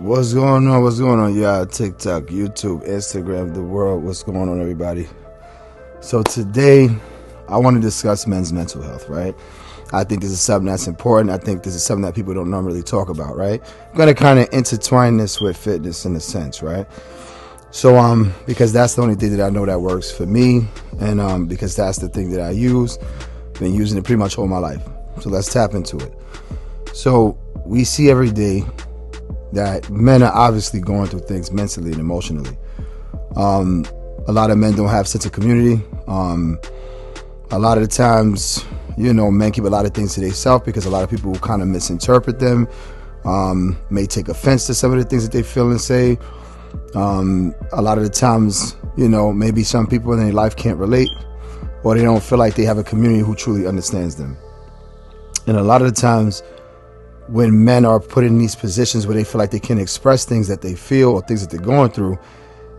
What's going on? What's going on? Yeah, TikTok, YouTube, Instagram, the world. What's going on, everybody? So today, I want to discuss men's mental health, right? I think this is something that's important. I think this is something that people don't normally talk about, right? I'm going to kind of intertwine this with fitness in a sense, right? So, because that's the only thing that I know that works for me, and because that's the thing that I use. Been using it pretty much all my life. So let's tap into it. So we see every day that men are obviously going through things mentally and emotionally. A lot of men don't have sense of community. A lot of the times, men keep a lot of things to themselves because a lot of people kind of misinterpret them, may take offense to some of the things that they feel and say. A lot of the times, maybe some people in their life can't relate, or they don't feel like they have a community who truly understands them. And a lot of the times, when men are put in these positions where they feel like they can express things that they feel or things that they're going through,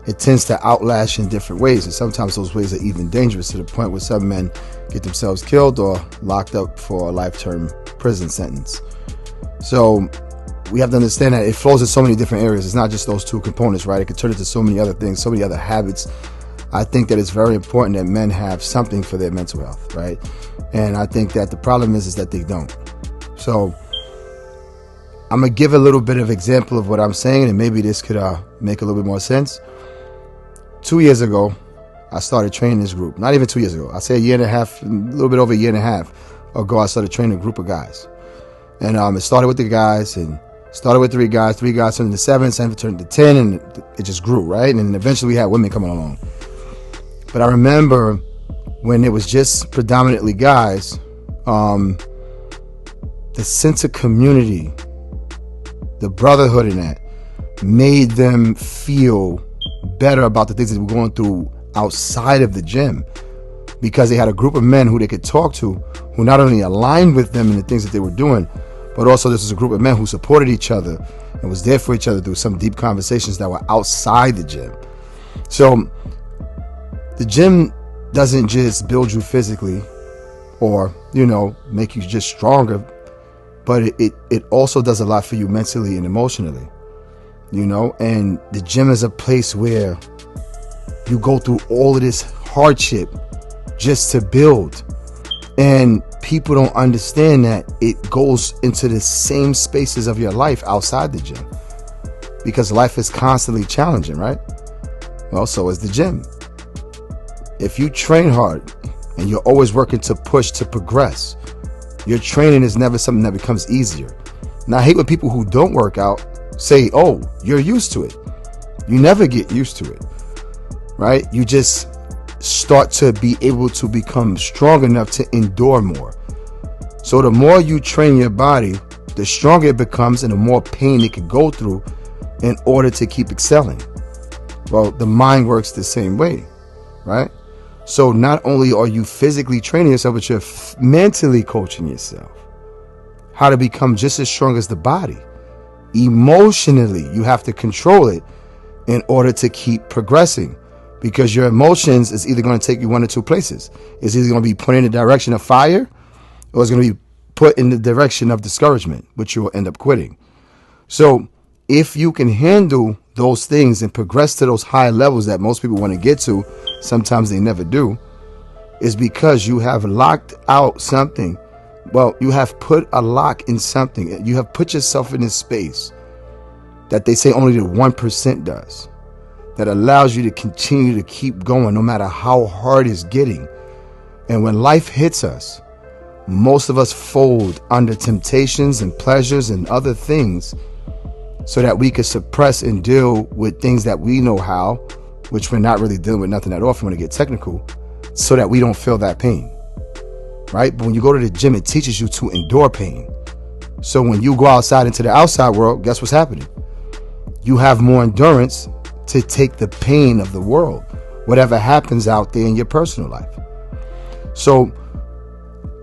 it tends to outlash in different ways. And sometimes those ways are even dangerous to the point where some men get themselves killed or locked up for a lifetime prison sentence. So we have to understand that it flows in so many different areas. It's not just those two components, right? It can turn into so many other things, so many other habits. I think that it's very important that men have something for their mental health, right? And I think that the problem is that they don't. So I'm going to give a little bit of example of what I'm saying, and maybe this could make a little bit more sense. 2 years ago, I started training this group. Not even 2 years ago. I say a year and a half, a little bit over a year and a half ago, I started training a group of guys. And it started with the guys, and started with three guys turned into seven turned into 10, and it just grew, right? And eventually we had women coming along. But I remember when it was just predominantly guys, the sense of community, the brotherhood in that, made them feel better about the things that they were going through outside of the gym, because they had a group of men who they could talk to, who not only aligned with them in the things that they were doing, but also this was a group of men who supported each other and was there for each other through some deep conversations that were outside the gym. So the gym doesn't just build you physically or, make you just stronger, but it also does a lot for you mentally and emotionally, and the gym is a place where you go through all of this hardship just to build. And people don't understand that it goes into the same spaces of your life outside the gym, because life is constantly challenging, right? Well, so is the gym. If you train hard and you're always working to push to progress, your training is never something that becomes easier. Now, I hate when people who don't work out say, oh, you're used to it. You never get used to it, right? You just start to be able to become strong enough to endure more. So the more you train your body, the stronger it becomes and the more pain it can go through in order to keep excelling. Well, the mind works the same way, right? So not only are you physically training yourself, but you're mentally coaching yourself how to become just as strong as the body. Emotionally, you have to control it in order to keep progressing, because your emotions is either going to take you one or two places. It's either going to be put in the direction of fire, or it's going to be put in the direction of discouragement, which you will end up quitting. So if you can handle those things and progress to those high levels that most people want to get to, sometimes they never do, is because you have locked out something. Well, you have put a lock in something. You have put yourself in this space that they say only the 1% does, that allows you to continue to keep going no matter how hard it's getting. And when life hits us, most of us fold under temptations and pleasures and other things so that we could suppress and deal with things that we know how, which we're not really dealing with nothing at all if we want to get technical, so that we don't feel that pain, right? But when you go to the gym, it teaches you to endure pain. So when you go outside into the outside world, guess what's happening? You have more endurance to take the pain of the world, whatever happens out there in your personal life. So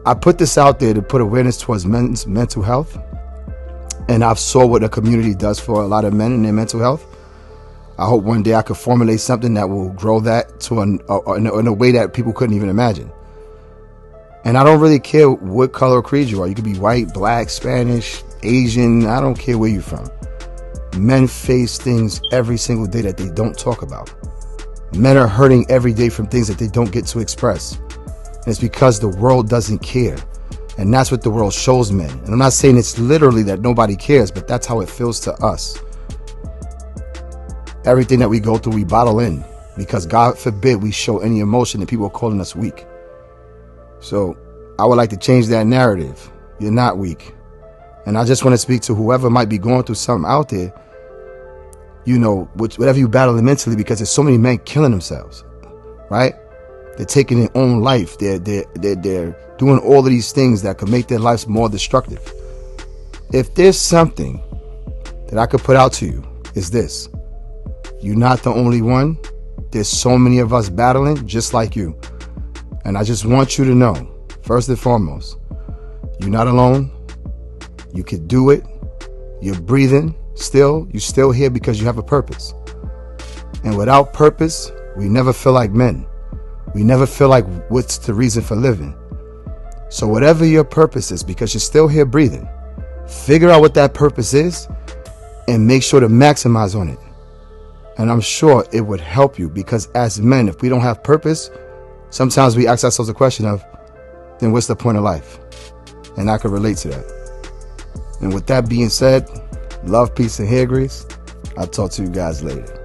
I put this out there to put awareness towards men's mental health. And I've saw what the community does for a lot of men in their mental health. I hope one day I could formulate something that will grow that to in a way that people couldn't even imagine. And I don't really care what color or creed you are. You could be white, black, Spanish, Asian. I don't care where you're from. Men face things every single day that they don't talk about. Men are hurting every day from things that they don't get to express. And it's because the world doesn't care. And that's what the world shows men. And I'm not saying it's literally that nobody cares, but that's how it feels to us. Everything that we go through, we bottle in. Because God forbid we show any emotion and people are calling us weak. So I would like to change that narrative. You're not weak. And I just want to speak to whoever might be going through something out there, you know, whatever you battling mentally, because there's so many men killing themselves, right? They're taking their own life. They're doing all of these things that could make their lives more destructive. If there's something that I could put out to you, is this. You're not the only one. There's so many of us battling just like you. And I just want you to know, first and foremost, you're not alone. You could do it. You're breathing still. You're still here because you have a purpose. And without purpose, we never feel like men. We never feel like what's the reason for living. So whatever your purpose is, because you're still here breathing, figure out what that purpose is and make sure to maximize on it. And I'm sure it would help you, because as men, if we don't have purpose, sometimes we ask ourselves the question of, then what's the point of life? And I can relate to that. And with that being said, love, peace, and hair grease. I'll talk to you guys later.